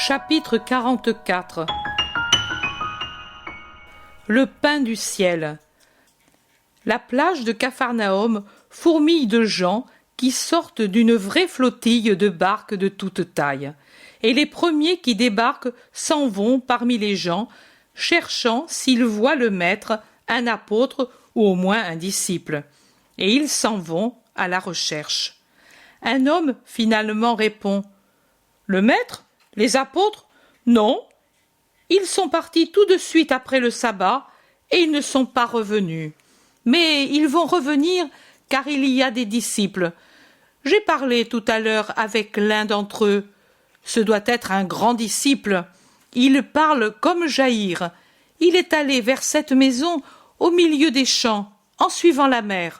Chapitre 44. Le pain du ciel. La plage de Capharnaüm fourmille de gens qui sortent d'une vraie flottille de barques de toute taille. Et les premiers qui débarquent s'en vont parmi les gens, cherchant s'ils voient le maître, un apôtre ou au moins un disciple. Et ils s'en vont à la recherche. Un homme finalement répond « Le maître ? Les apôtres ? Non. Ils sont partis tout de suite après le sabbat et ils ne sont pas revenus. Mais ils vont revenir car il y a des disciples. J'ai parlé tout à l'heure avec l'un d'entre eux. Ce doit être un grand disciple. Il parle comme Jaïr. Il est allé vers cette maison au milieu des champs, en suivant la mer. »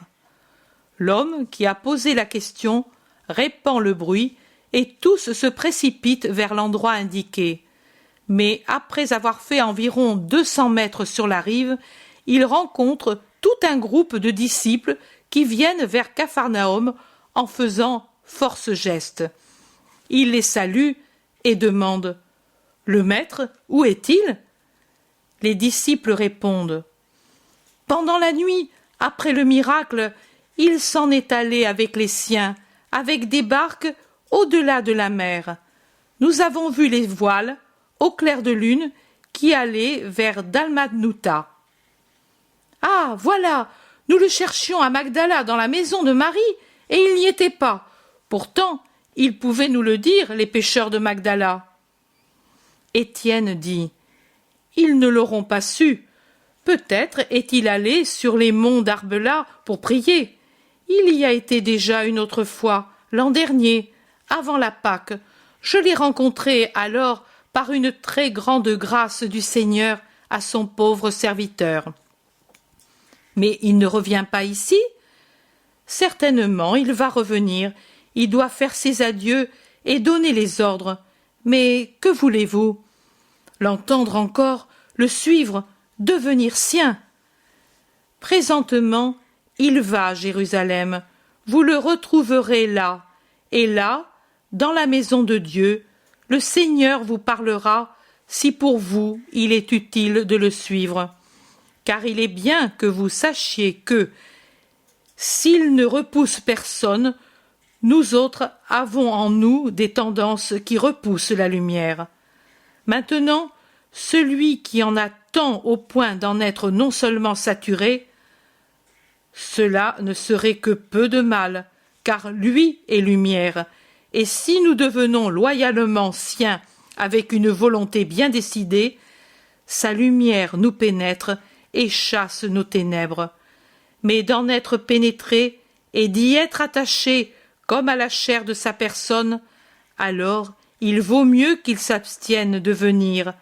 L'homme qui a posé la question répand le bruit et tous se précipitent vers l'endroit indiqué. Mais après avoir fait environ 200 mètres sur la rive, ils rencontrent tout un groupe de disciples qui viennent vers Capharnaüm en faisant force geste. Ils les saluent et demandent « Le maître, où est-il » Les disciples répondent « Pendant la nuit, après le miracle, il s'en est allé avec les siens, avec des barques au-delà de la mer. Nous avons vu les voiles, au clair de lune, qui allaient vers Dalmanutha. »« Ah, voilà, nous le cherchions à Magdala dans la maison de Marie, et il n'y était pas. Pourtant, ils pouvaient nous le dire, les pécheurs de Magdala. » Étienne dit « Ils ne l'auront pas su. Peut-être est-il allé sur les monts d'Arbela pour prier. Il y a été déjà une autre fois, l'an dernier, avant la Pâque. Je l'ai rencontré alors par une très grande grâce du Seigneur à son pauvre serviteur. Mais il ne revient pas ici ? Certainement, il va revenir. Il doit faire ses adieux et donner les ordres. Mais que voulez-vous ? L'entendre encore, le suivre, devenir sien. Présentement, il va à Jérusalem. Vous le retrouverez là. Et là, dans la maison de Dieu, le Seigneur vous parlera si pour vous il est utile de le suivre. Car il est bien que vous sachiez que, s'il ne repousse personne, nous autres avons en nous des tendances qui repoussent la lumière. Maintenant, celui qui en a tant au point d'en être non seulement saturé, cela ne serait que peu de mal, car lui est lumière, et si nous devenons loyalement siens avec une volonté bien décidée, sa lumière nous pénètre et chasse nos ténèbres. Mais d'en être pénétré et d'y être attaché comme à la chair de sa personne, alors il vaut mieux qu'il s'abstienne de venir,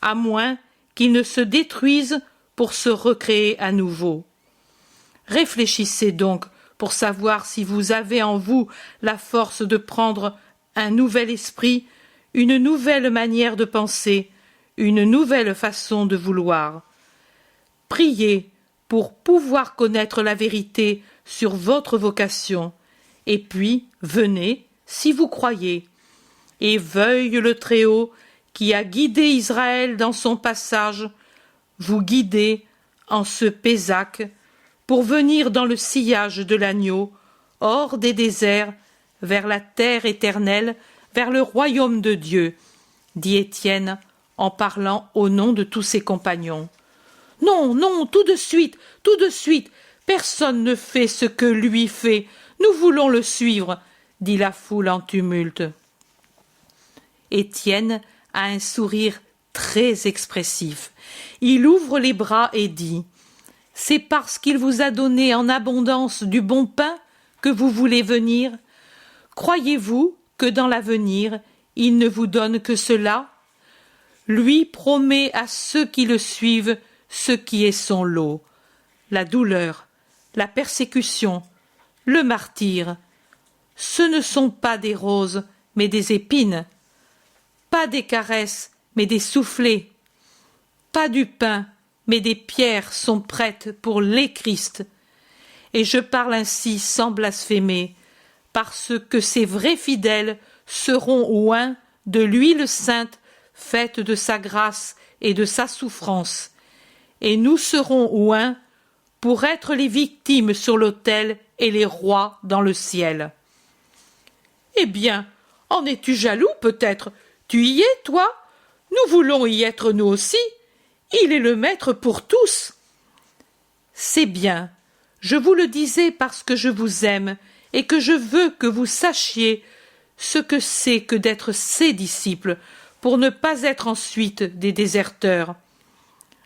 à moins qu'il ne se détruise pour se recréer à nouveau. Réfléchissez donc pour savoir si vous avez en vous la force de prendre un nouvel esprit, une nouvelle manière de penser, une nouvelle façon de vouloir. Priez pour pouvoir connaître la vérité sur votre vocation, et puis venez si vous croyez. Et veuille le Très-Haut, qui a guidé Israël dans son passage, vous guider en ce Pésach, pour venir dans le sillage de l'agneau, hors des déserts, vers la terre éternelle, vers le royaume de Dieu, dit Étienne en parlant au nom de tous ses compagnons. Non, non, tout de suite, personne ne fait ce que lui fait, nous voulons le suivre, dit la foule en tumulte. Étienne a un sourire très expressif. Il ouvre les bras et dit « C'est parce qu'il vous a donné en abondance du bon pain que vous voulez venir ? Croyez-vous que dans l'avenir, il ne vous donne que cela ? Lui promet à ceux qui le suivent ce qui est son lot, la douleur, la persécution, le martyre. Ce ne sont pas des roses, mais des épines, pas des caresses, mais des soufflets, pas du pain, mais des pierres sont prêtes pour les Christ. Et je parle ainsi sans blasphémer, parce que ces vrais fidèles seront oints de l'huile sainte faite de sa grâce et de sa souffrance, et nous serons oints pour être les victimes sur l'autel et les rois dans le ciel. » Eh bien, en es-tu jaloux peut-être? Tu y es, toi? Nous voulons y être nous aussi. Il est le maître pour tous. C'est bien. Je vous le disais parce que je vous aime et que je veux que vous sachiez ce que c'est que d'être ses disciples pour ne pas être ensuite des déserteurs.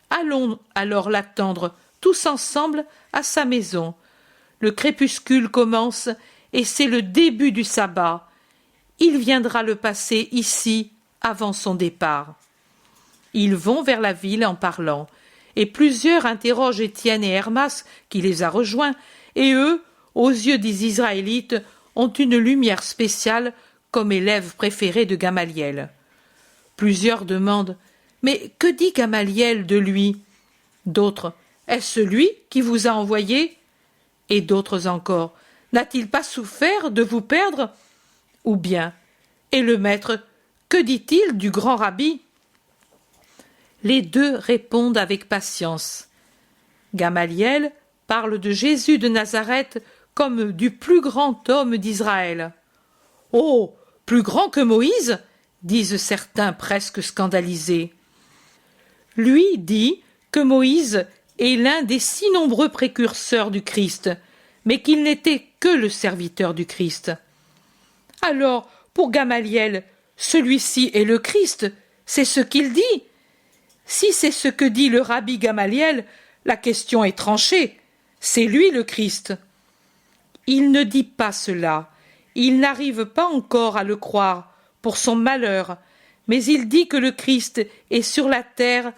Allons alors l'attendre tous ensemble à sa maison. Le crépuscule commence et c'est le début du sabbat. Il viendra le passer ici avant son départ. Ils vont vers la ville en parlant, et plusieurs interrogent Étienne et Hermas, qui les a rejoints, et eux, aux yeux des Israélites, ont une lumière spéciale comme élèves préférés de Gamaliel. Plusieurs demandent « Mais que dit Gamaliel de lui ?» D'autres « Est-ce lui qui vous a envoyé ?» Et d'autres encore « N'a-t-il pas souffert de vous perdre ?» Ou bien « Et le maître, que dit-il du grand rabbi ?» Les deux répondent avec patience. Gamaliel parle de Jésus de Nazareth comme du plus grand homme d'Israël. « Oh, plus grand que Moïse ?» disent certains presque scandalisés. Lui dit que Moïse est l'un des si nombreux précurseurs du Christ, mais qu'il n'était que le serviteur du Christ. Alors, pour Gamaliel, celui-ci est le Christ, c'est ce qu'il dit. Si c'est ce que dit le rabbi Gamaliel, la question est tranchée, c'est lui le Christ. Il ne dit pas cela, il n'arrive pas encore à le croire, pour son malheur, mais il dit que le Christ est sur la terre,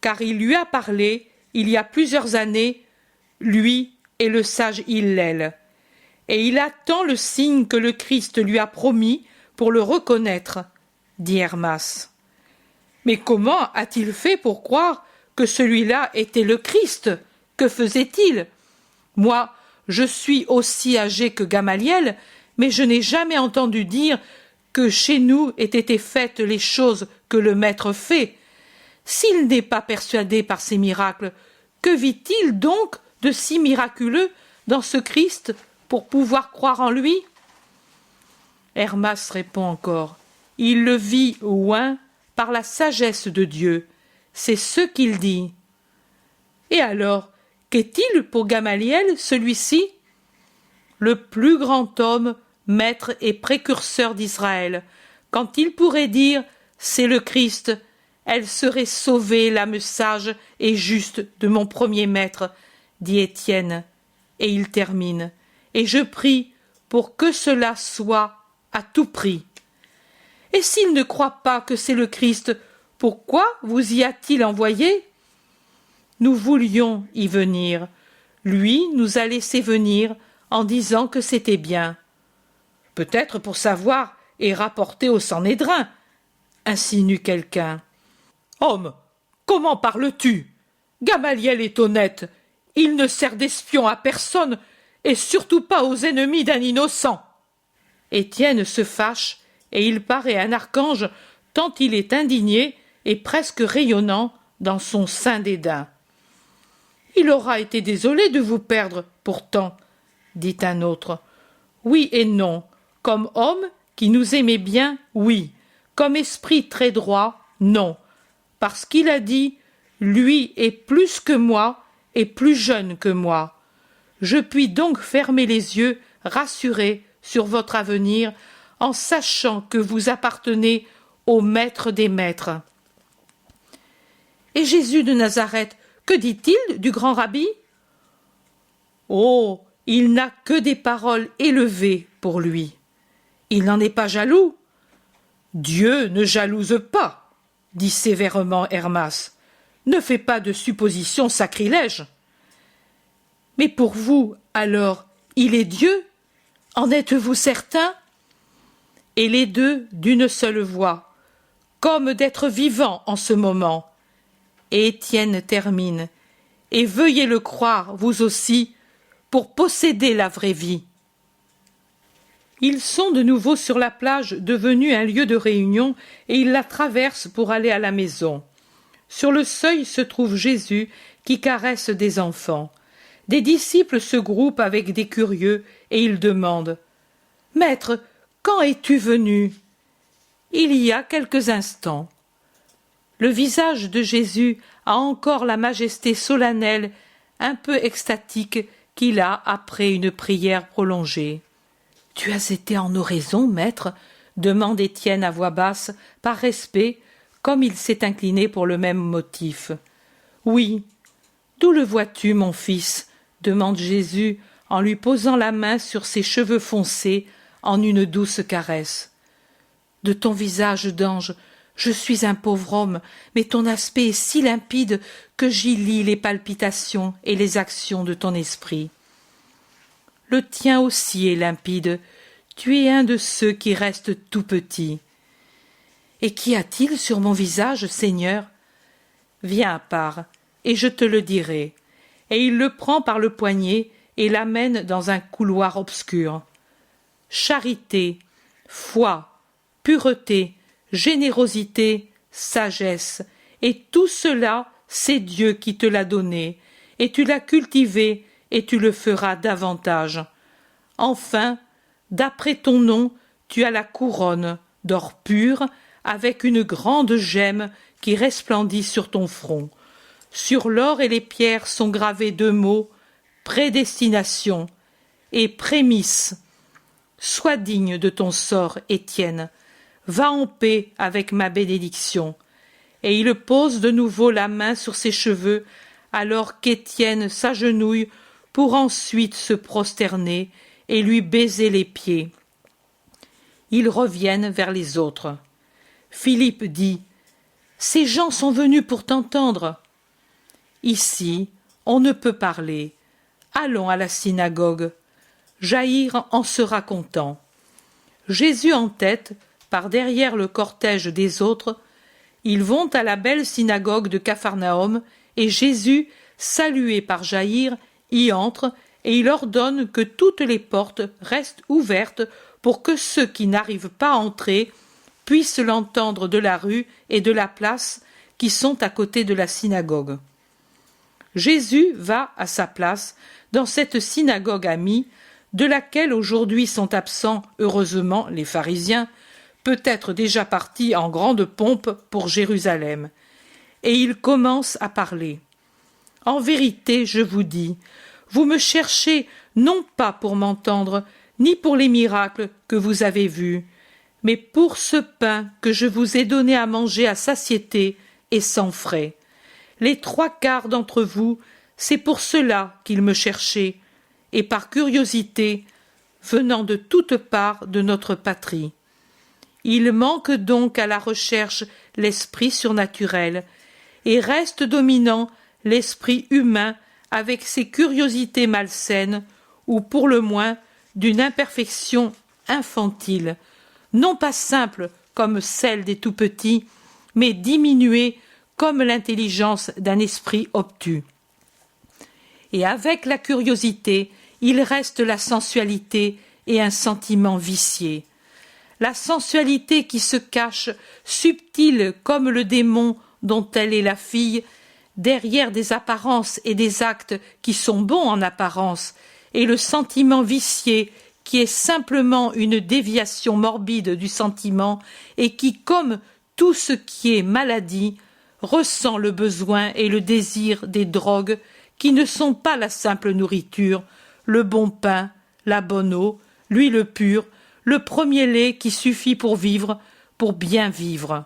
car il lui a parlé, il y a plusieurs années, lui et le sage Hillel. Et il attend le signe que le Christ lui a promis pour le reconnaître, dit Hermas. Mais comment a-t-il fait pour croire que celui-là était le Christ? Que faisait-il? Moi, je suis aussi âgé que Gamaliel, mais je n'ai jamais entendu dire que chez nous aient été faites les choses que le Maître fait. S'il n'est pas persuadé par ces miracles, que vit-il donc de si miraculeux dans ce Christ pour pouvoir croire en lui? Hermas répond encore. Il le vit oint par la sagesse de Dieu. C'est ce qu'il dit. Et alors, qu'est-il pour Gamaliel, celui-ci? Le plus grand homme, maître et précurseur d'Israël. Quand il pourrait dire « c'est le Christ », elle serait sauvée, l'âme sage et juste de mon premier maître, dit Étienne. Et il termine. Et je prie pour que cela soit à tout prix. Et s'il ne croit pas que c'est le Christ, pourquoi vous y a-t-il envoyé? Nous voulions y venir. Lui nous a laissé venir en disant que c'était bien. Peut-être pour savoir et rapporter au Sanhédrin, insinue quelqu'un. Homme, comment parles-tu? Gamaliel est honnête. Il ne sert d'espion à personne et surtout pas aux ennemis d'un innocent. Étienne se fâche et il paraît un archange tant il est indigné et presque rayonnant dans son saint dédain. Il aura été désolé de vous perdre, pourtant, dit un autre. Oui et non. Comme homme qui nous aimait bien, oui. Comme esprit très droit, non. Parce qu'il a dit « Lui est plus que moi et plus jeune que moi. Je puis donc fermer les yeux, rassuré sur votre avenir, en sachant que vous appartenez au Maître des Maîtres. » Et Jésus de Nazareth, que dit-il du grand rabbi? Oh, il n'a que des paroles élevées pour lui. Il n'en est pas jaloux. Dieu ne jalouse pas, dit sévèrement Hermas. Ne fais pas de suppositions sacrilèges. Mais pour vous, alors, il est Dieu? En êtes-vous certain? Et les deux d'une seule voix, comme d'être vivants en ce moment. Et Étienne termine. Et veuillez le croire, vous aussi, pour posséder la vraie vie. Ils sont de nouveau sur la plage devenue un lieu de réunion et ils la traversent pour aller à la maison. Sur le seuil se trouve Jésus qui caresse des enfants. Des disciples se groupent avec des curieux et ils demandent « Maître, quand es-tu venu ?» Il y a quelques instants. Le visage de Jésus a encore la majesté solennelle, un peu extatique, qu'il a après une prière prolongée. « Tu as été en oraison, maître ?» demande Étienne à voix basse, par respect, comme il s'est incliné pour le même motif. « Oui. D'où le vois-tu, mon fils ?» demande Jésus en lui posant la main sur ses cheveux foncés en une douce caresse. « De ton visage d'ange, je suis un pauvre homme, mais ton aspect est si limpide que j'y lis les palpitations et les actions de ton esprit. Le tien aussi est limpide, tu es un de ceux qui restent tout petits. Et qu'y a-t-il sur mon visage, Seigneur ? Viens à part, et je te le dirai. Et il le prend par le poignet et l'amène dans un couloir obscur. Charité, foi, pureté, générosité, sagesse, et tout cela, c'est Dieu qui te l'a donné, et tu l'as cultivé, et tu le feras davantage. Enfin, d'après ton nom, tu as la couronne d'or pur, avec une grande gemme qui resplendit sur ton front. Sur l'or et les pierres sont gravés 2 mots, prédestination et prémisse. Sois digne de ton sort, Étienne. Va en paix avec ma bénédiction. Et il pose de nouveau la main sur ses cheveux, alors qu'Étienne s'agenouille pour ensuite se prosterner et lui baiser les pieds. Ils reviennent vers les autres. Philippe dit « Ces gens sont venus pour t'entendre. » Ici, on ne peut parler. Allons à la synagogue. Jaïr en sera content. Jésus en tête, par derrière le cortège des autres, ils vont à la belle synagogue de Capharnaüm et Jésus, salué par Jaïr, y entre et il ordonne que toutes les portes restent ouvertes pour que ceux qui n'arrivent pas à entrer puissent l'entendre de la rue et de la place qui sont à côté de la synagogue. Jésus va à sa place dans cette synagogue amie, de laquelle aujourd'hui sont absents, heureusement, les pharisiens, peut-être déjà partis en grande pompe pour Jérusalem. Et il commence à parler. « En vérité, je vous dis, vous me cherchez non pas pour m'entendre, ni pour les miracles que vous avez vus, mais pour ce pain que je vous ai donné à manger à satiété et sans frais. Les 3/4 d'entre vous, c'est pour cela qu'ils me cherchaient, et par curiosité, venant de toutes parts de notre patrie. Il manque donc à la recherche l'esprit surnaturel, et reste dominant l'esprit humain avec ses curiosités malsaines, ou pour le moins d'une imperfection infantile, non pas simple comme celle des tout-petits, mais diminuée comme l'intelligence d'un esprit obtus. Et avec la curiosité, il reste la sensualité et un sentiment vicié. La sensualité qui se cache, subtile comme le démon dont elle est la fille, derrière des apparences et des actes qui sont bons en apparence, et le sentiment vicié qui est simplement une déviation morbide du sentiment et qui, comme tout ce qui est maladie, ressent le besoin et le désir des drogues qui ne sont pas la simple nourriture, le bon pain, la bonne eau, l'huile pure, le premier lait qui suffit pour vivre, pour bien vivre.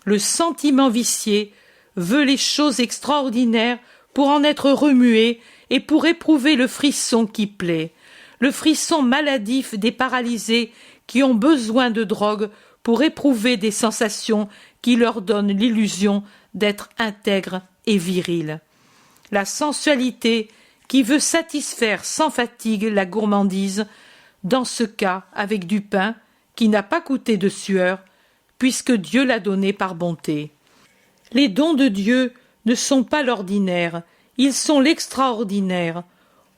Le sentiment vicié veut les choses extraordinaires pour en être remué et pour éprouver le frisson qui plaît, le frisson maladif des paralysés qui ont besoin de drogue pour éprouver des sensations qui leur donnent l'illusion d'être intègres et virils. La sensualité qui veut satisfaire sans fatigue la gourmandise, dans ce cas avec du pain qui n'a pas coûté de sueur, puisque Dieu l'a donné par bonté. Les dons de Dieu ne sont pas l'ordinaire, ils sont l'extraordinaire.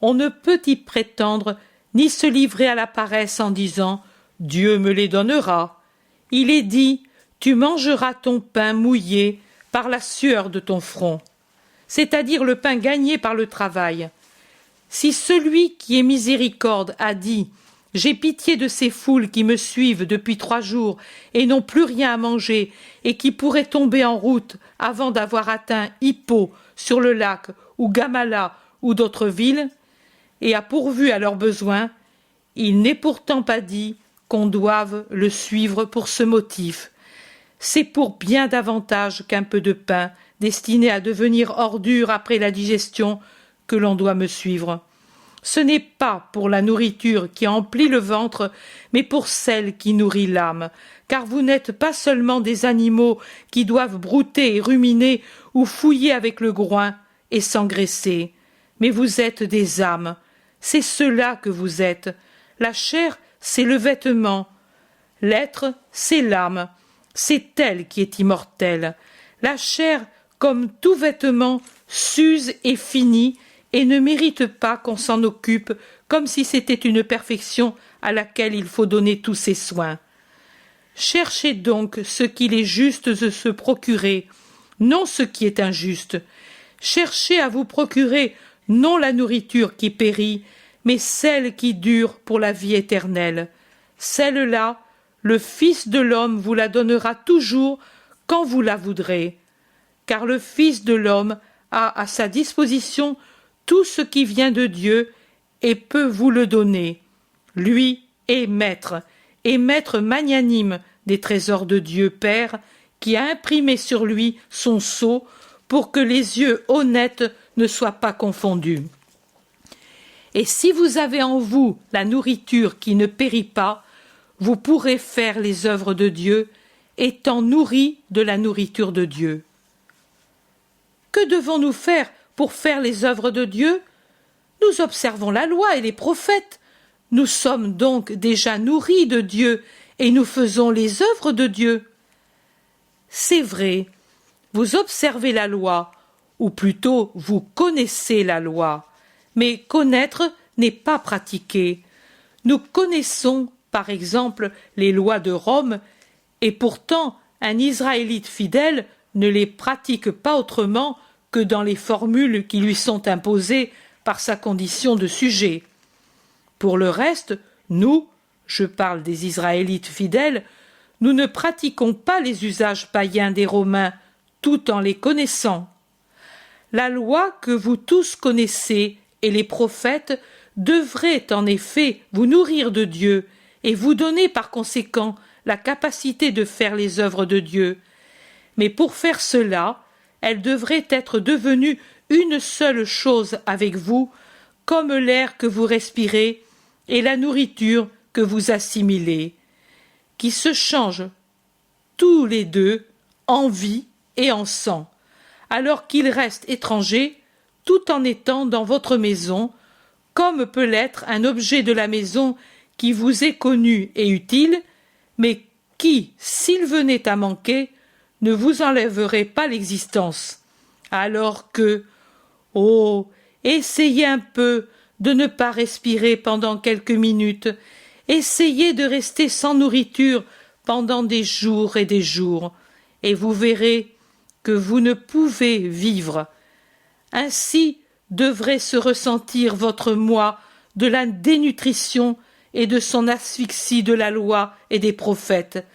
On ne peut y prétendre ni se livrer à la paresse en disant « Dieu me les donnera ». Il est dit « Tu mangeras ton pain mouillé par la sueur de ton front », c'est-à-dire le pain gagné par le travail. Si celui qui est miséricorde a dit « J'ai pitié de ces foules qui me suivent depuis 3 jours et n'ont plus rien à manger et qui pourraient tomber en route avant d'avoir atteint Hippo sur le lac ou Gamala ou d'autres villes, et a pourvu à leurs besoins, il n'est pourtant pas dit qu'on doive le suivre pour ce motif. C'est pour bien davantage qu'un peu de pain destiné à devenir ordure après la digestion que l'on doit me suivre. Ce n'est pas pour la nourriture qui emplit le ventre, mais pour celle qui nourrit l'âme, car vous n'êtes pas seulement des animaux qui doivent brouter et ruminer ou fouiller avec le groin et s'engraisser, mais vous êtes des âmes. C'est cela que vous êtes. La chair, c'est le vêtement. L'être, c'est l'âme. C'est elle qui est immortelle. La chair, comme tout vêtement, s'use et finit et ne mérite pas qu'on s'en occupe comme si c'était une perfection à laquelle il faut donner tous ses soins. Cherchez donc ce qu'il est juste de se procurer, non ce qui est injuste. Cherchez à vous procurer non la nourriture qui périt, mais celle qui dure pour la vie éternelle. Celle-là, le Fils de l'homme vous la donnera toujours quand vous la voudrez. Car le Fils de l'homme a à sa disposition tout ce qui vient de Dieu et peut vous le donner. Lui est maître magnanime des trésors de Dieu Père, qui a imprimé sur lui son sceau pour que les yeux honnêtes ne soient pas confondus. Et si vous avez en vous la nourriture qui ne périt pas, vous pourrez faire les œuvres de Dieu, étant nourris de la nourriture de Dieu. Que devons-nous faire pour faire les œuvres de Dieu? Nous observons la loi et les prophètes. Nous sommes donc déjà nourris de Dieu et nous faisons les œuvres de Dieu. C'est vrai, vous observez la loi, ou plutôt vous connaissez la loi, mais connaître n'est pas pratiquer. Nous connaissons, par exemple, les lois de Rome, et pourtant un Israélite fidèle ne les pratique pas autrement que dans les formules qui lui sont imposées par sa condition de sujet. Pour le reste, nous, je parle des Israélites fidèles, nous ne pratiquons pas les usages païens des Romains, tout en les connaissant. La loi que vous tous connaissez et les prophètes devraient en effet vous nourrir de Dieu et vous donner par conséquent la capacité de faire les œuvres de Dieu. Mais pour faire cela, elle devrait être devenue une seule chose avec vous, comme l'air que vous respirez et la nourriture que vous assimilez, qui se changent tous les deux en vie et en sang, alors qu'ils restent étrangers tout en étant dans votre maison, comme peut l'être un objet de la maison qui vous est connu et utile, mais qui, s'il venait à manquer, ne vous enlèverait pas l'existence. Alors que, oh, essayez un peu de ne pas respirer pendant quelques minutes, essayez de rester sans nourriture pendant des jours, et vous verrez que vous ne pouvez vivre. Ainsi devrait se ressentir votre moi de la dénutrition et de son asphyxie de la loi et des prophètes,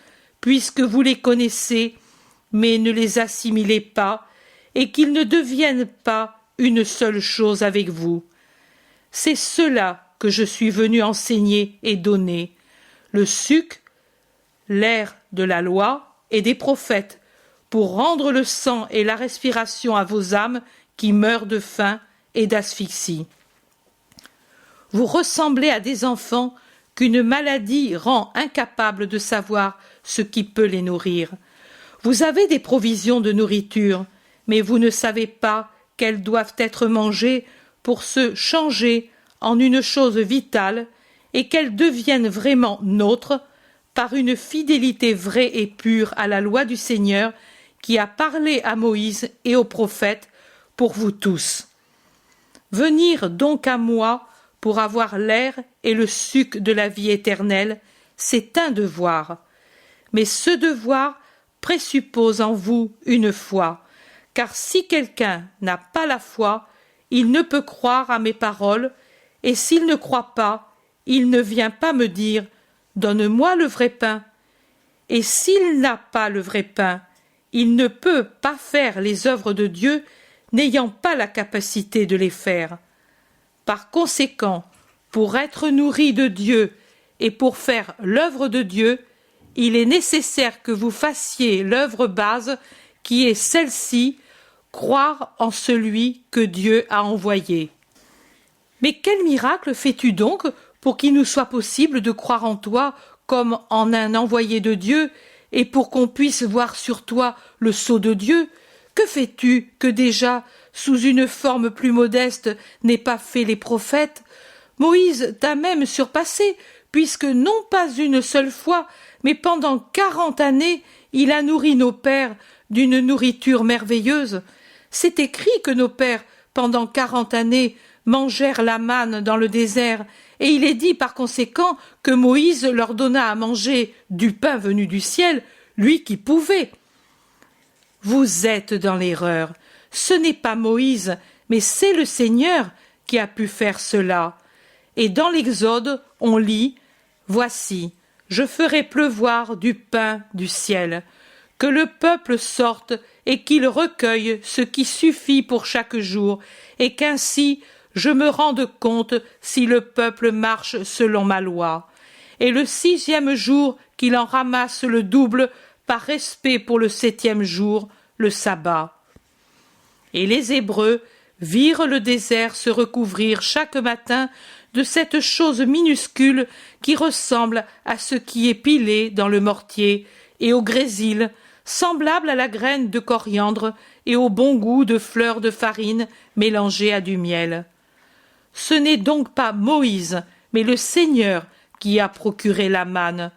puisque vous les connaissez, mais ne les assimilez pas, et qu'ils ne deviennent pas une seule chose avec vous. C'est cela que je suis venu enseigner et donner, le suc, l'air de la loi et des prophètes, pour rendre le sang et la respiration à vos âmes qui meurent de faim et d'asphyxie. Vous ressemblez à des enfants qu'une maladie rend incapables de savoir ce qui peut les nourrir. Vous avez des provisions de nourriture, mais vous ne savez pas qu'elles doivent être mangées pour se changer en une chose vitale et qu'elles deviennent vraiment nôtres par une fidélité vraie et pure à la loi du Seigneur qui a parlé à Moïse et aux prophètes pour vous tous. Venir donc à moi pour avoir l'air et le suc de la vie éternelle, c'est un devoir. Mais ce devoir présuppose en vous une foi, car si quelqu'un n'a pas la foi, il ne peut croire à mes paroles, et s'il ne croit pas, il ne vient pas me dire « Donne-moi le vrai pain ». Et s'il n'a pas le vrai pain, il ne peut pas faire les œuvres de Dieu, n'ayant pas la capacité de les faire. Par conséquent, pour être nourri de Dieu et pour faire l'œuvre de Dieu, il est nécessaire que vous fassiez l'œuvre base qui est celle-ci, croire en celui que Dieu a envoyé. Mais quel miracle fais-tu donc pour qu'il nous soit possible de croire en toi comme en un envoyé de Dieu et pour qu'on puisse voir sur toi le sceau de Dieu? Que fais-tu que déjà, sous une forme plus modeste, n'aient pas fait les prophètes? Moïse t'a même surpassé, puisque non pas une seule fois, mais pendant 40 années, il a nourri nos pères d'une nourriture merveilleuse. C'est écrit que nos pères, pendant 40 années, mangèrent la manne dans le désert, et il est dit par conséquent que Moïse leur donna à manger du pain venu du ciel, lui qui pouvait. Vous êtes dans l'erreur. Ce n'est pas Moïse, mais c'est le Seigneur qui a pu faire cela. Et dans l'Exode, on lit « Voici, je ferai pleuvoir du pain du ciel, que le peuple sorte et qu'il recueille ce qui suffit pour chaque jour, et qu'ainsi je me rende compte si le peuple marche selon ma loi. Et le 6e jour, qu'il en ramasse le double, par respect pour le 7e jour, le sabbat. » Et les Hébreux virent le désert se recouvrir chaque matin de cette chose minuscule qui ressemble à ce qui est pilé dans le mortier et au grésil, semblable à la graine de coriandre et au bon goût de fleurs de farine mélangées à du miel. Ce n'est donc pas Moïse, mais le Seigneur qui a procuré la manne,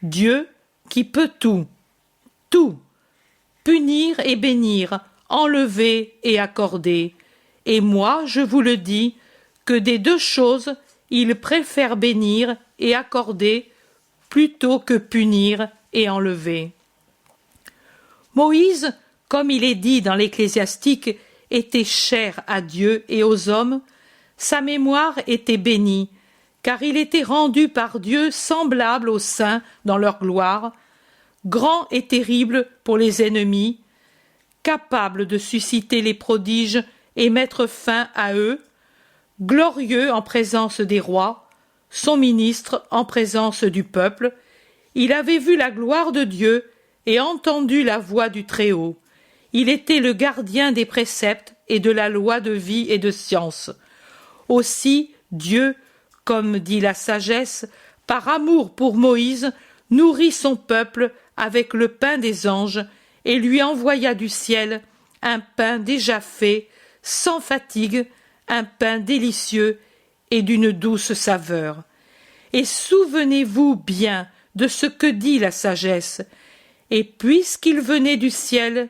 Dieu qui peut tout, punir et bénir, enlever et accorder. Et moi, je vous le dis, que des deux choses, il préfère bénir et accorder plutôt que punir et enlever. Moïse, comme il est dit dans l'Ecclésiastique, était cher à Dieu et aux hommes. Sa mémoire était bénie, car il était rendu par Dieu semblable aux saints dans leur gloire, grand et terrible pour les ennemis, capable de susciter les prodiges et mettre fin à eux, glorieux en présence des rois, son ministre en présence du peuple. Il avait vu la gloire de Dieu et entendu la voix du Très-Haut. Il était le gardien des préceptes et de la loi de vie et de science. Aussi Dieu, comme dit la sagesse, par amour pour Moïse, nourrit son peuple avec le pain des anges et lui envoya du ciel un pain déjà fait, sans fatigue, un pain délicieux et d'une douce saveur. Et souvenez-vous bien de ce que dit la sagesse. Et puisqu'il venait du ciel,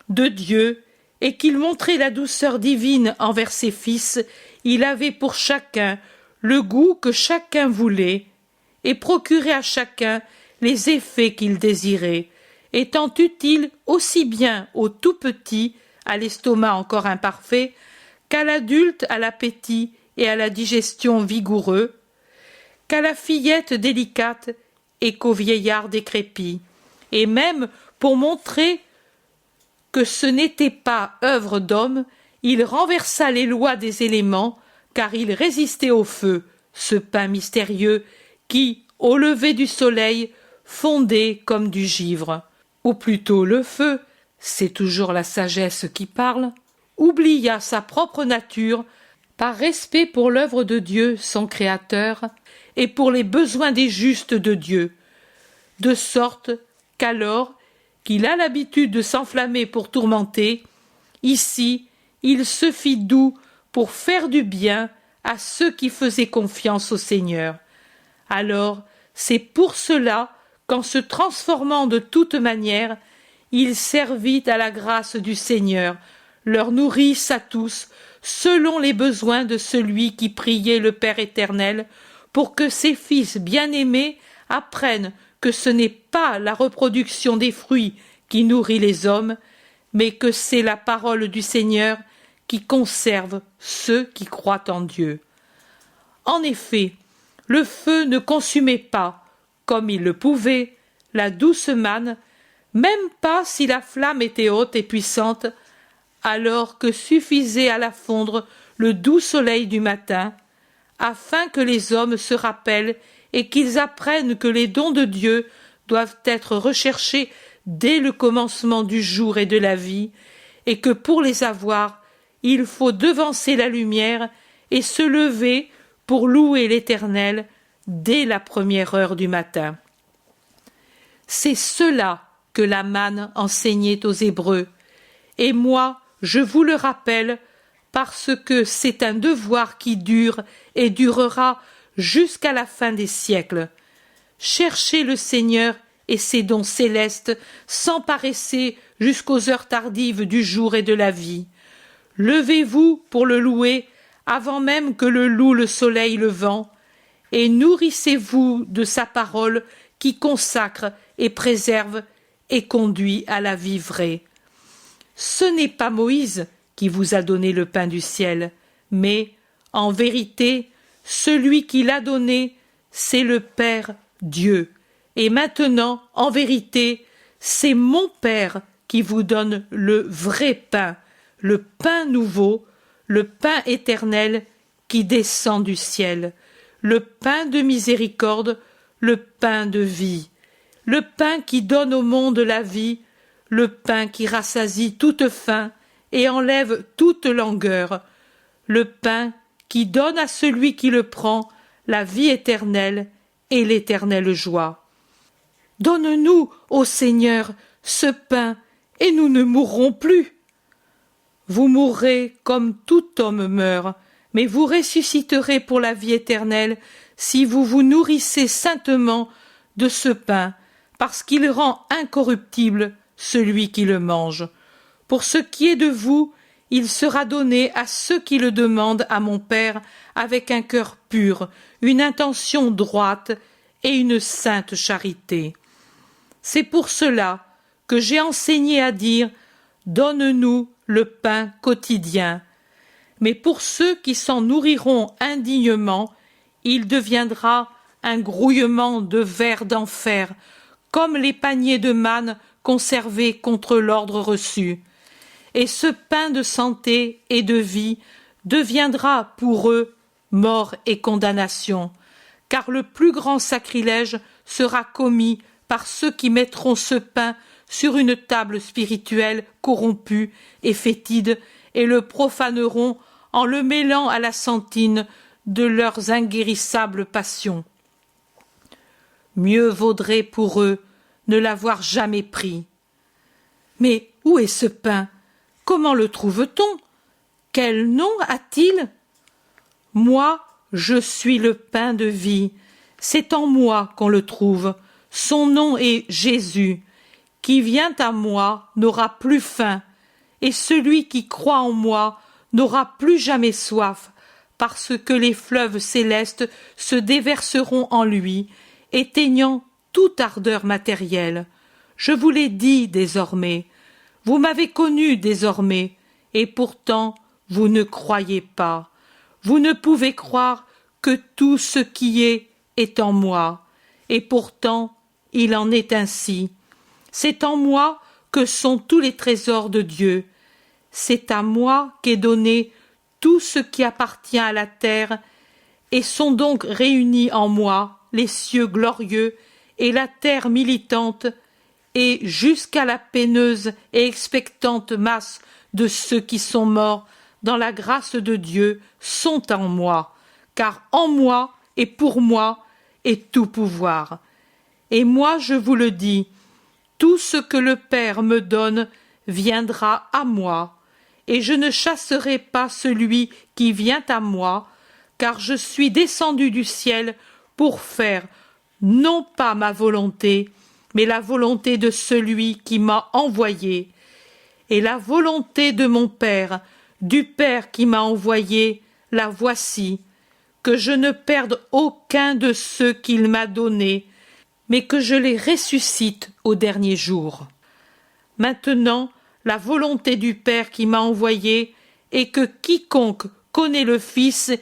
de Dieu, et qu'il montrait la douceur divine envers ses fils, il avait pour chacun le goût que chacun voulait, et procurait à chacun les effets qu'il désirait, étant utile aussi bien au tout petit, à l'estomac encore imparfait, qu'à l'adulte à l'appétit et à la digestion vigoureux, qu'à la fillette délicate et qu'au vieillard décrépit, et même pour montrer que ce n'était pas œuvre d'homme, il renversa les lois des éléments, car il résistait au feu, ce pain mystérieux qui, au lever du soleil, fondait comme du givre. Ou plutôt le feu, c'est toujours la sagesse qui parle, oublia sa propre nature par respect pour l'œuvre de Dieu, son Créateur, et pour les besoins des justes de Dieu, de sorte qu'alors qu'il a l'habitude de s'enflammer pour tourmenter, ici il se fit doux pour faire du bien à ceux qui faisaient confiance au Seigneur. Alors c'est pour cela qu'en se transformant de toute manière, il servit à la grâce du Seigneur, leur nourrisse à tous, selon les besoins de celui qui priait le Père éternel, pour que ses fils bien-aimés apprennent que ce n'est pas la reproduction des fruits qui nourrit les hommes, mais que c'est la parole du Seigneur qui conserve ceux qui croient en Dieu. En effet, le feu ne consumait pas, comme il le pouvait, la douce manne, même pas si la flamme était haute et puissante, alors que suffisait à la fondre le doux soleil du matin, afin que les hommes se rappellent et qu'ils apprennent que les dons de Dieu doivent être recherchés dès le commencement du jour et de la vie, et que pour les avoir, il faut devancer la lumière et se lever pour louer l'Éternel dès la première heure du matin. C'est cela que la manne enseignait aux Hébreux, et moi, je vous le rappelle, parce que c'est un devoir qui dure et durera jusqu'à la fin des siècles. Cherchez le Seigneur et ses dons célestes sans paresser jusqu'aux heures tardives du jour et de la vie. Levez-vous pour le louer avant même que le loue le soleil levant, et nourrissez-vous de sa parole qui consacre et préserve et conduit à la vie vraie. Ce n'est pas Moïse qui vous a donné le pain du ciel, mais, en vérité, celui qui l'a donné, c'est le Père Dieu. Et maintenant, en vérité, c'est mon Père qui vous donne le vrai pain, le pain nouveau, le pain éternel qui descend du ciel, le pain de miséricorde, le pain de vie, le pain qui donne au monde la vie, le pain qui rassasie toute faim et enlève toute langueur, le pain qui donne à celui qui le prend la vie éternelle et l'éternelle joie. Donne-nous, ô Seigneur, ce pain, et nous ne mourrons plus. Vous mourrez comme tout homme meurt, mais vous ressusciterez pour la vie éternelle si vous vous nourrissez saintement de ce pain, parce qu'il rend incorruptible celui qui le mange. Pour ce qui est de vous, il sera donné à ceux qui le demandent à mon Père avec un cœur pur, une intention droite et une sainte charité. C'est pour cela que j'ai enseigné à dire « Donne-nous le pain quotidien ». Mais pour ceux qui s'en nourriront indignement, il deviendra un grouillement de vers d'enfer, comme les paniers de manne conservés contre l'ordre reçu. Et ce pain de santé et de vie deviendra pour eux mort et condamnation, car le plus grand sacrilège sera commis par ceux qui mettront ce pain sur une table spirituelle corrompue et fétide et le profaneront en le mêlant à la sentine de leurs inguérissables passions. Mieux vaudrait pour eux ne l'avoir jamais pris. Mais où est ce pain? Comment le trouve-t-on? Quel nom a-t-il? Moi, je suis le pain de vie. C'est en moi qu'on le trouve. Son nom est Jésus. Qui vient à moi n'aura plus faim, et celui qui croit en moi n'aura plus jamais soif, parce que les fleuves célestes se déverseront en lui, éteignant toute ardeur matérielle. Je vous l'ai dit désormais. Vous m'avez connu désormais, et pourtant vous ne croyez pas. Vous ne pouvez croire que tout ce qui est en moi, et pourtant il en est ainsi. C'est en moi que sont tous les trésors de Dieu. C'est à moi qu'est donné tout ce qui appartient à la terre, et sont donc réunis en moi les cieux glorieux et la terre militante, et jusqu'à la peineuse et expectante masse de ceux qui sont morts dans la grâce de Dieu sont en moi, car en moi et pour moi est tout pouvoir. Et moi je vous le dis, tout ce que le Père me donne viendra à moi, et je ne chasserai pas celui qui vient à moi, car je suis descendu du ciel pour faire non pas ma volonté, mais la volonté de celui qui m'a envoyé. Et la volonté de mon Père du Père qui m'a envoyé, la voici, que je ne perde aucun de ceux qu'il m'a donnés, mais que je les ressuscite au dernier jour. Maintenant, la volonté du Père qui m'a envoyé est que quiconque connaît le Fils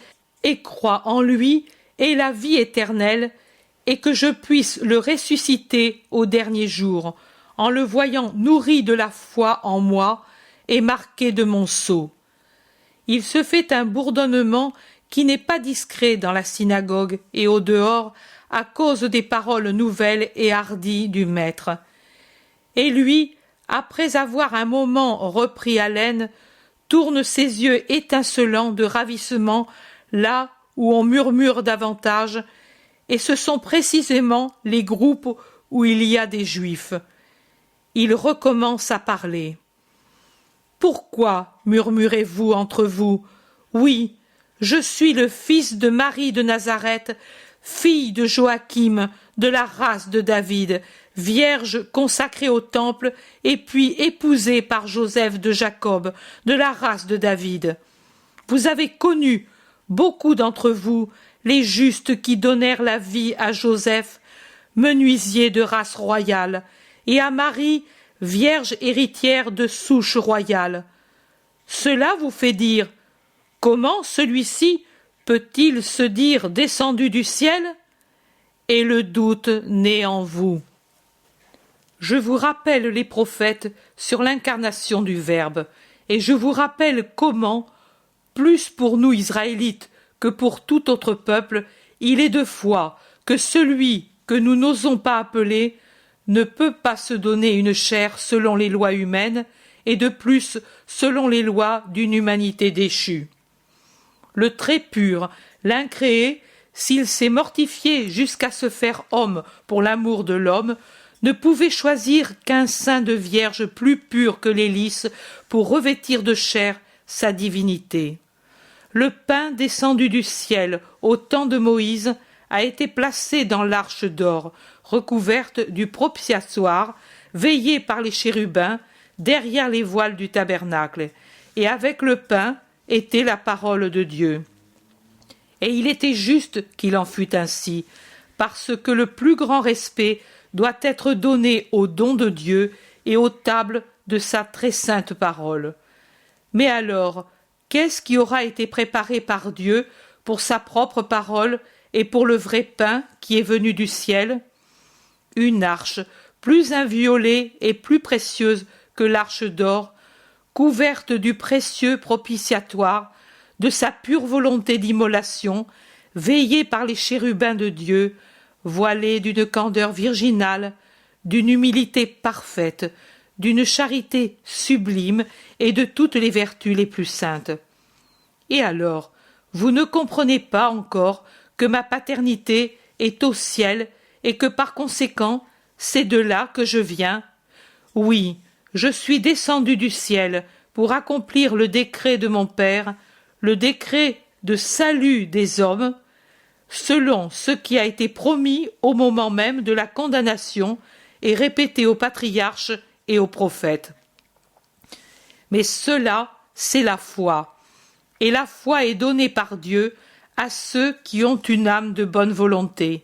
et croit en lui ait la vie éternelle, et que je puisse le ressusciter au dernier jour, en le voyant nourri de la foi en moi et marqué de mon sceau. Il se fait un bourdonnement qui n'est pas discret dans la synagogue et au dehors à cause des paroles nouvelles et hardies du Maître. Et lui, après avoir un moment repris haleine, tourne ses yeux étincelants de ravissement là où on murmure davantage, et ce sont précisément les groupes où il y a des Juifs. Il recommence à parler. « Pourquoi murmurez-vous entre vous ? Oui, je suis le fils de Marie de Nazareth, fille de Joachim, de la race de David, vierge consacrée au temple, et puis épousée par Joseph de Jacob, de la race de David. Vous avez connu, beaucoup d'entre vous, les justes qui donnèrent la vie à Joseph, menuisier de race royale, et à Marie, vierge héritière de souche royale. Cela vous fait dire, comment celui-ci peut-il se dire descendu du ciel ? Et le doute naît en vous. Je vous rappelle les prophètes sur l'incarnation du Verbe, et je vous rappelle comment, plus pour nous Israélites que pour tout autre peuple, il est de foi que celui que nous n'osons pas appeler ne peut pas se donner une chair selon les lois humaines, et de plus selon les lois d'une humanité déchue. Le très pur, l'incréé, s'il s'est mortifié jusqu'à se faire homme pour l'amour de l'homme, ne pouvait choisir qu'un sein de vierge plus pur que les lys pour revêtir de chair sa divinité. Le pain descendu du ciel au temps de Moïse a été placé dans l'arche d'or, recouverte du propitiatoire, veillée par les chérubins, derrière les voiles du tabernacle, et avec le pain était la parole de Dieu. Et il était juste qu'il en fût ainsi, parce que le plus grand respect doit être donné au don de Dieu et aux tables de sa très sainte parole. Mais alors, qu'est-ce qui aura été préparé par Dieu pour sa propre parole et pour le vrai pain qui est venu du ciel ? Une arche, plus inviolée et plus précieuse que l'arche d'or, couverte du précieux propitiatoire, de sa pure volonté d'immolation, veillée par les chérubins de Dieu, voilée d'une candeur virginale, d'une humilité parfaite, d'une charité sublime et de toutes les vertus les plus saintes. Et alors, vous ne comprenez pas encore que ma paternité est au ciel et que par conséquent, c'est de là que je viens. Oui, je suis descendu du ciel pour accomplir le décret de mon Père, le décret de salut des hommes, selon ce qui a été promis au moment même de la condamnation et répété aux patriarches et aux prophètes. Mais cela, c'est la foi, et la foi est donnée par Dieu à ceux qui ont une âme de bonne volonté.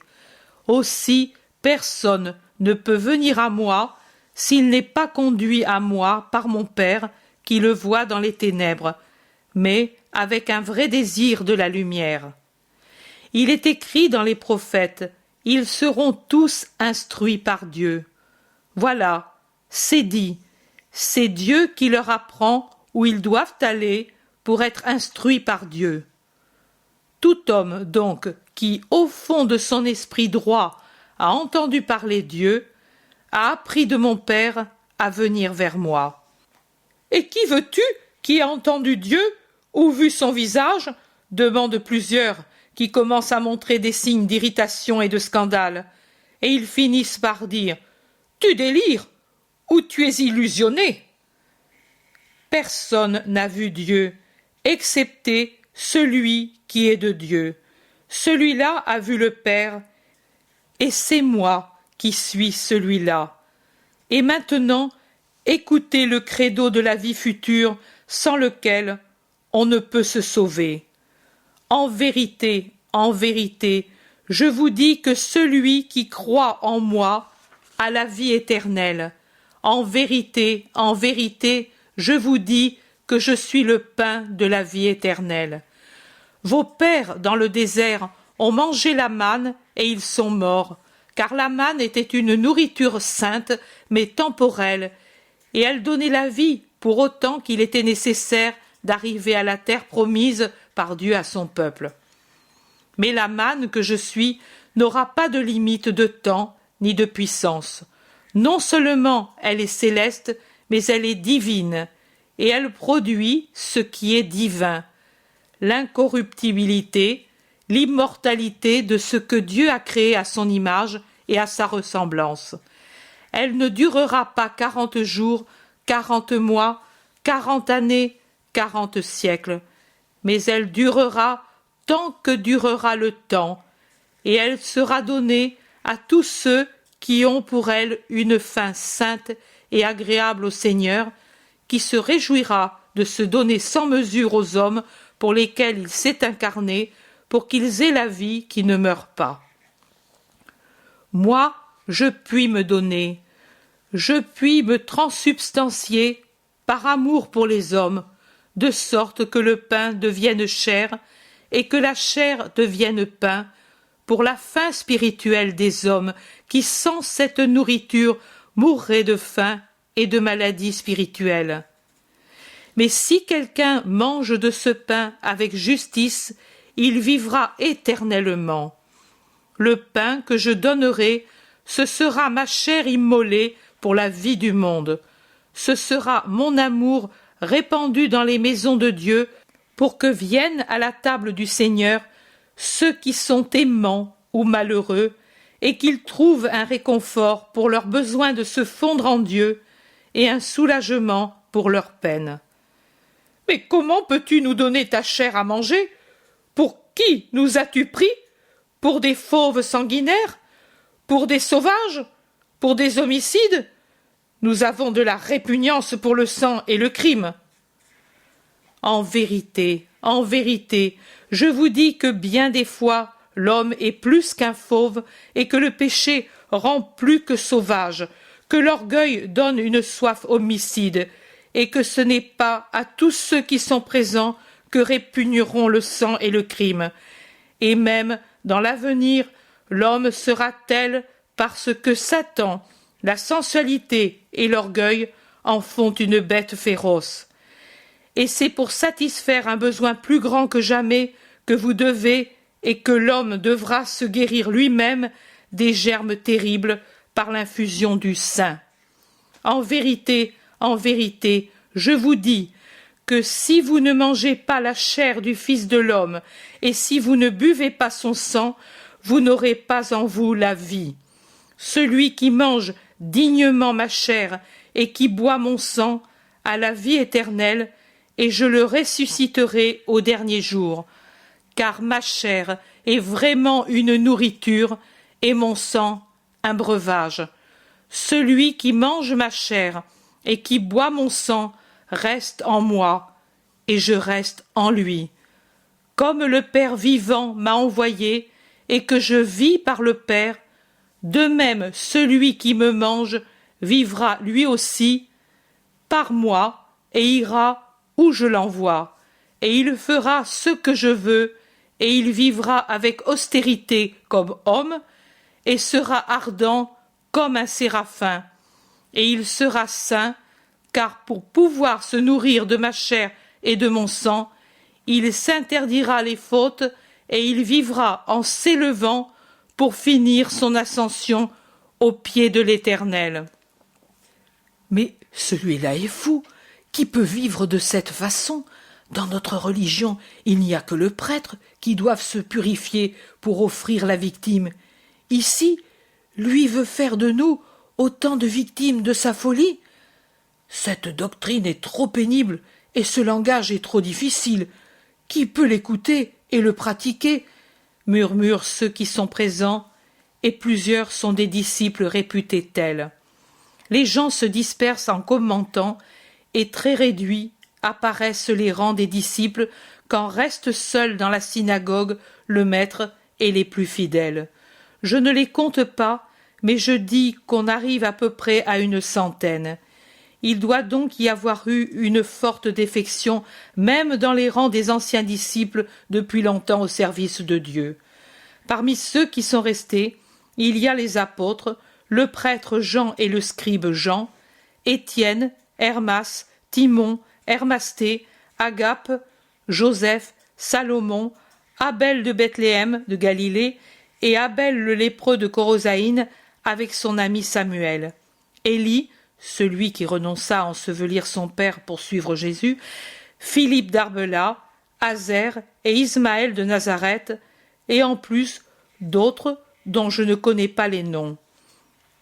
Aussi, personne ne peut venir à moi s'il n'est pas conduit à moi par mon Père qui le voit dans les ténèbres, mais avec un vrai désir de la lumière. Il est écrit dans les prophètes, ils seront tous instruits par Dieu. Voilà, c'est dit, c'est Dieu qui leur apprend où ils doivent aller pour être instruits par Dieu. Tout homme, donc, qui, au fond de son esprit droit, a entendu parler Dieu, a appris de mon Père à venir vers moi. Et qui veux-tu qui a entendu Dieu ou vu son visage ? Demandent plusieurs, qui commencent à montrer des signes d'irritation et de scandale, et ils finissent par dire « Tu délires ou tu es illusionné ?» Personne n'a vu Dieu, excepté celui qui est de Dieu. Celui-là a vu le Père, et c'est moi qui suis celui-là. Et maintenant, écoutez le credo de la vie future, sans lequel on ne peut se sauver. En vérité, je vous dis que celui qui croit en moi a la vie éternelle. En vérité, je vous dis que je suis le pain de la vie éternelle. Vos pères dans le désert ont mangé la manne et ils sont morts, car la manne était une nourriture sainte mais temporelle, et elle donnait la vie pour autant qu'il était nécessaire d'arriver à la terre promise par Dieu à son peuple. Mais la manne que je suis n'aura pas de limite de temps ni de puissance. Non seulement elle est céleste, mais elle est divine, et elle produit ce qui est divin, l'incorruptibilité, l'immortalité de ce que Dieu a créé à son image et à sa ressemblance. Elle ne durera pas 40 jours, 40 mois, 40 années, 40 siècles, mais elle durera tant que durera le temps, et elle sera donnée à tous ceux qui ont pour elle une fin sainte et agréable au Seigneur, qui se réjouira de se donner sans mesure aux hommes pour lesquels il s'est incarné, pour qu'ils aient la vie qui ne meurt pas. Moi, je puis me donner, je puis me transsubstancier par amour pour les hommes, de sorte que le pain devienne chair et que la chair devienne pain, pour la faim spirituelle des hommes qui, sans cette nourriture, mourraient de faim et de maladie spirituelle. Mais si quelqu'un mange de ce pain avec justice, il vivra éternellement. Le pain que je donnerai, ce sera ma chair immolée pour la vie du monde. Ce sera mon amour répandu dans les maisons de Dieu, pour que viennent à la table du Seigneur ceux qui sont aimants ou malheureux, et qu'ils trouvent un réconfort pour leur besoin de se fondre en Dieu, et un soulagement pour leur peine. Mais comment peux-tu nous donner ta chair à manger? Pour qui nous as-tu pris? Pour des fauves sanguinaires? Pour des sauvages? Pour des homicides? Nous avons de la répugnance pour le sang et le crime. En vérité, je vous dis que bien des fois l'homme est plus qu'un fauve et que le péché rend plus que sauvage, que l'orgueil donne une soif homicide, et que ce n'est pas à tous ceux qui sont présents que répugneront le sang et le crime. Et même dans l'avenir, l'homme sera tel parce que Satan, la sensualité et l'orgueil en font une bête féroce. Et c'est pour satisfaire un besoin plus grand que jamais que vous devez et que l'homme devra se guérir lui-même des germes terribles par l'infusion du saint. En vérité, je vous dis que si vous ne mangez pas la chair du Fils de l'homme et si vous ne buvez pas son sang, vous n'aurez pas en vous la vie. Celui qui mange dignement ma chair et qui boit mon sang a la vie éternelle, et je le ressusciterai au dernier jour, car ma chair est vraiment une nourriture et mon sang un breuvage. Celui qui mange ma chair et qui boit mon sang reste en moi, et je reste en lui. Comme le Père vivant m'a envoyé, et que je vis par le Père, de même celui qui me mange vivra lui aussi par moi, et ira où je l'envoie, et il fera ce que je veux, et il vivra avec austérité comme homme, et sera ardent comme un séraphin, et il sera saint, car pour pouvoir se nourrir de ma chair et de mon sang, il s'interdira les fautes, et il vivra en s'élevant pour finir son ascension au pied de l'Éternel. Mais celui-là est fou. Qui peut vivre de cette façon? Dans notre religion, il n'y a que le prêtre qui doive se purifier pour offrir la victime. Ici, lui veut faire de nous autant de victimes de sa folie. Cette doctrine est trop pénible et ce langage est trop difficile. Qui peut l'écouter et le pratiquer? Murmurent ceux qui sont présents, et plusieurs sont des disciples réputés tels. Les gens se dispersent en commentant, et très réduits apparaissent les rangs des disciples quand restent seuls dans la synagogue le maître et les plus fidèles. Je ne les compte pas, mais je dis qu'on arrive à peu près à 100. Il doit donc y avoir eu une forte défection, même dans les rangs des anciens disciples depuis longtemps au service de Dieu. Parmi ceux qui sont restés, il y a les apôtres, le prêtre Jean et le scribe Jean, Étienne, Hermas, Timon, Hermasté, Agape, Joseph, Salomon, Abel de Bethléem de Galilée et Abel le lépreux de Corosaïne avec son ami Samuel, Élie, celui qui renonça à ensevelir son père pour suivre Jésus, Philippe d'Arbela, Azer et Ismaël de Nazareth, et en plus d'autres dont je ne connais pas les noms.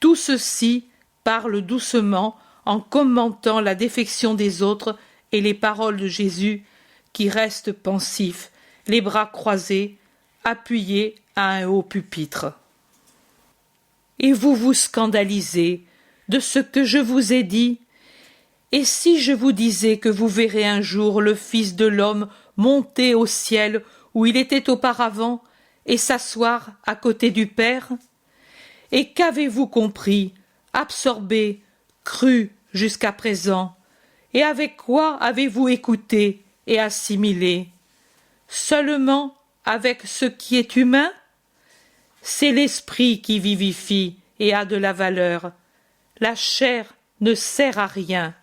Tout ceci parle doucement en commentant la défection des autres et les paroles de Jésus qui reste pensif, les bras croisés, appuyé à un haut pupitre. Et vous vous scandalisez de ce que je vous ai dit? Et si je vous disais que vous verrez un jour le Fils de l'homme monter au ciel où il était auparavant et s'asseoir à côté du Père? Et qu'avez-vous compris, absorbé, cru jusqu'à présent? Et avec quoi avez-vous écouté et assimilé? Seulement avec ce qui est humain? C'est l'esprit qui vivifie et a de la valeur. La chair ne sert à rien.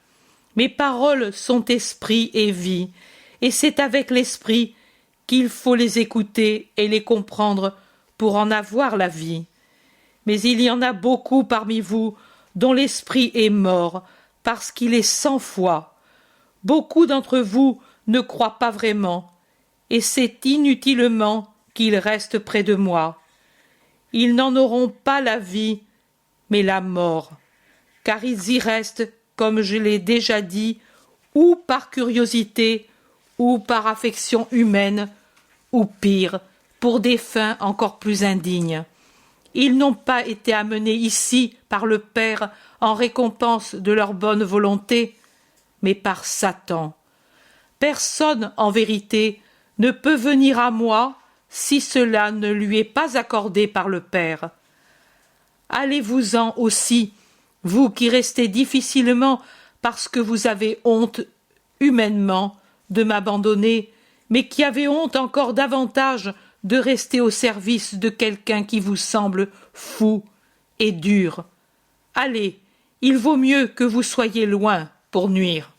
Mes paroles sont esprit et vie, et c'est avec l'esprit qu'il faut les écouter et les comprendre pour en avoir la vie. Mais il y en a beaucoup parmi vous dont l'esprit est mort, parce qu'il est 100 fois. Beaucoup d'entre vous ne croient pas vraiment, et c'est inutilement qu'ils restent près de moi. Ils n'en auront pas la vie, mais la mort, car ils y restent, comme je l'ai déjà dit, ou par curiosité, ou par affection humaine, ou pire, pour des fins encore plus indignes. Ils n'ont pas été amenés ici par le Père en récompense de leur bonne volonté, mais par Satan. Personne, en vérité, ne peut venir à moi si cela ne lui est pas accordé par le Père. Allez-vous-en aussi, vous qui restez difficilement parce que vous avez honte humainement de m'abandonner, mais qui avez honte encore davantage de rester au service de quelqu'un qui vous semble fou et dur. Allez, il vaut mieux que vous soyez loin pour nuire.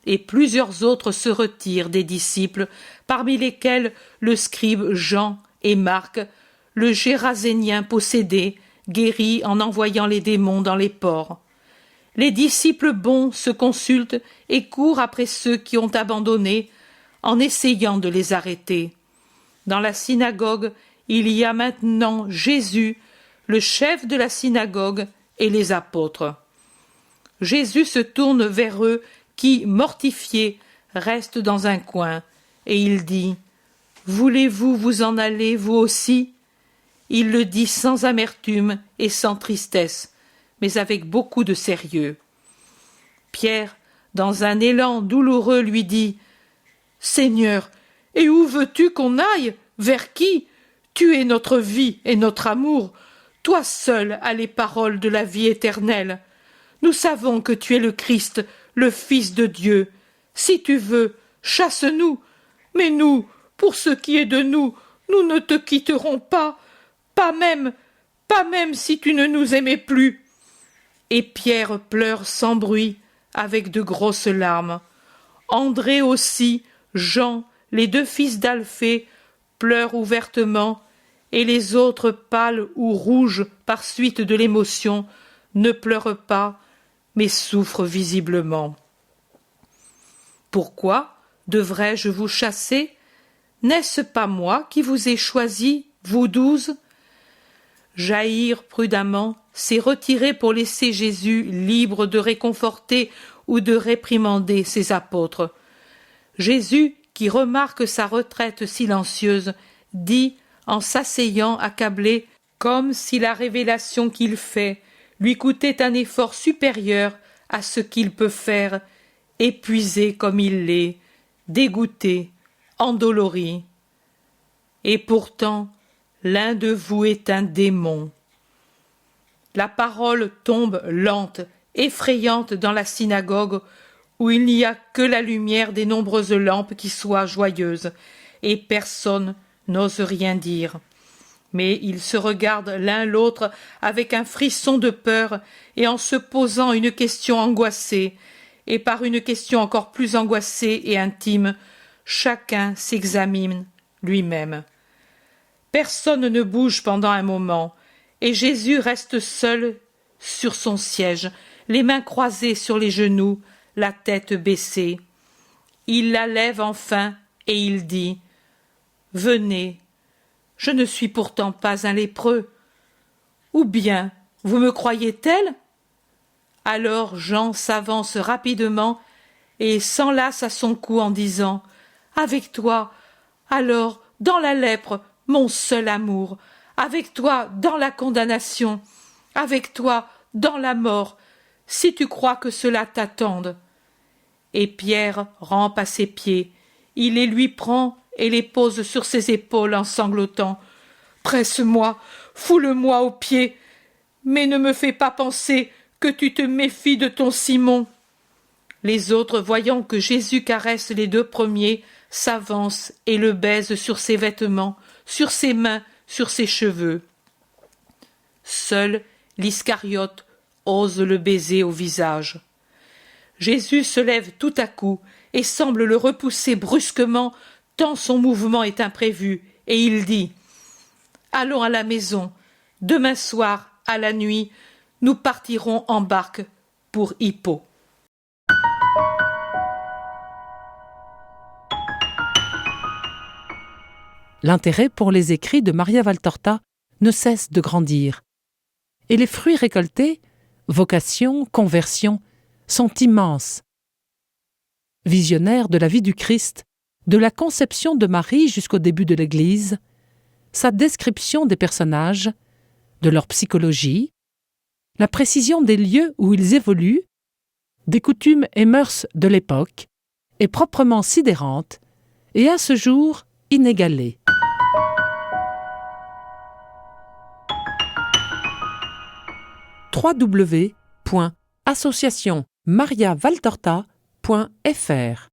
Et plusieurs autres se retirent des disciples, parmi lesquels le scribe Jean et Marc, le Gérasénien possédé, guéri en envoyant les démons dans les porcs. Les disciples bons se consultent et courent après ceux qui ont abandonné, en essayant de les arrêter. Dans la synagogue, il y a maintenant Jésus, le chef de la synagogue, et les apôtres. Jésus se tourne vers eux qui, mortifiés, restent dans un coin, et il dit « Voulez-vous vous en aller, vous aussi ?» Il le dit sans amertume et sans tristesse, mais avec beaucoup de sérieux. Pierre, dans un élan douloureux, lui dit « Seigneur, et où veux-tu qu'on aille? Vers qui? Tu es notre vie et notre amour. Toi seul as les paroles de la vie éternelle. Nous savons que tu es le Christ, le Fils de Dieu. Si tu veux, chasse-nous. Mais nous, pour ce qui est de nous, nous ne te quitterons pas, pas même si tu ne nous aimais plus. » Et Pierre pleure sans bruit, avec de grosses larmes. André aussi, Jean, les 2 fils d'Alphée, pleurent ouvertement, et les autres, pâles ou rouges par suite de l'émotion, ne pleurent pas, mais souffrent visiblement. Pourquoi devrais-je vous chasser? N'est-ce pas moi qui vous ai choisis, vous 12? Jaïr, prudemment, s'est retiré pour laisser Jésus libre de réconforter ou de réprimander ses apôtres. Jésus, qui remarque sa retraite silencieuse, dit, en s'asseyant accablé, comme si la révélation qu'il fait lui coûtait un effort supérieur à ce qu'il peut faire, épuisé comme il l'est, dégoûté, endolori. Et pourtant, l'un de vous est un démon. La parole tombe lente, effrayante dans la synagogue où il n'y a que la lumière des nombreuses lampes qui soient joyeuses, et personne n'ose rien dire. Mais ils se regardent l'un l'autre avec un frisson de peur et en se posant une question angoissée, et par une question encore plus angoissée et intime, chacun s'examine lui-même. Personne ne bouge pendant un moment, et Jésus reste seul sur son siège, les mains croisées sur les genoux, la tête baissée. Il la lève enfin et il dit « Venez, je ne suis pourtant pas un lépreux. Ou bien, vous me croyez tel ?» Alors Jean s'avance rapidement et s'enlace à son cou en disant « Avec toi, alors, dans la lèpre, mon seul amour, avec toi dans la condamnation, avec toi dans la mort, si tu crois que cela t'attende. » Et Pierre rampe à ses pieds, il les lui prend et les pose sur ses épaules en sanglotant. « Presse-moi, foule-moi aux pieds, mais ne me fais pas penser que tu te méfies de ton Simon. » Les autres, voyant que Jésus caresse les deux premiers, s'avancent et le baisent sur ses vêtements, sur ses mains, sur ses cheveux. Seul l'Iscariote ose le baiser au visage. Jésus se lève tout à coup et semble le repousser brusquement, tant son mouvement est imprévu, et il dit « Allons à la maison. Demain soir, à la nuit, nous partirons en barque pour Hippo. » L'intérêt pour les écrits de Maria Valtorta ne cesse de grandir. Et les fruits récoltés, vocation, conversion, sont immenses. Visionnaire de la vie du Christ, de la conception de Marie jusqu'au début de l'Église, sa description des personnages, de leur psychologie, la précision des lieux où ils évoluent, des coutumes et mœurs de l'époque, est proprement sidérante et à ce jour inégalée. www.associationmariavaltorta.fr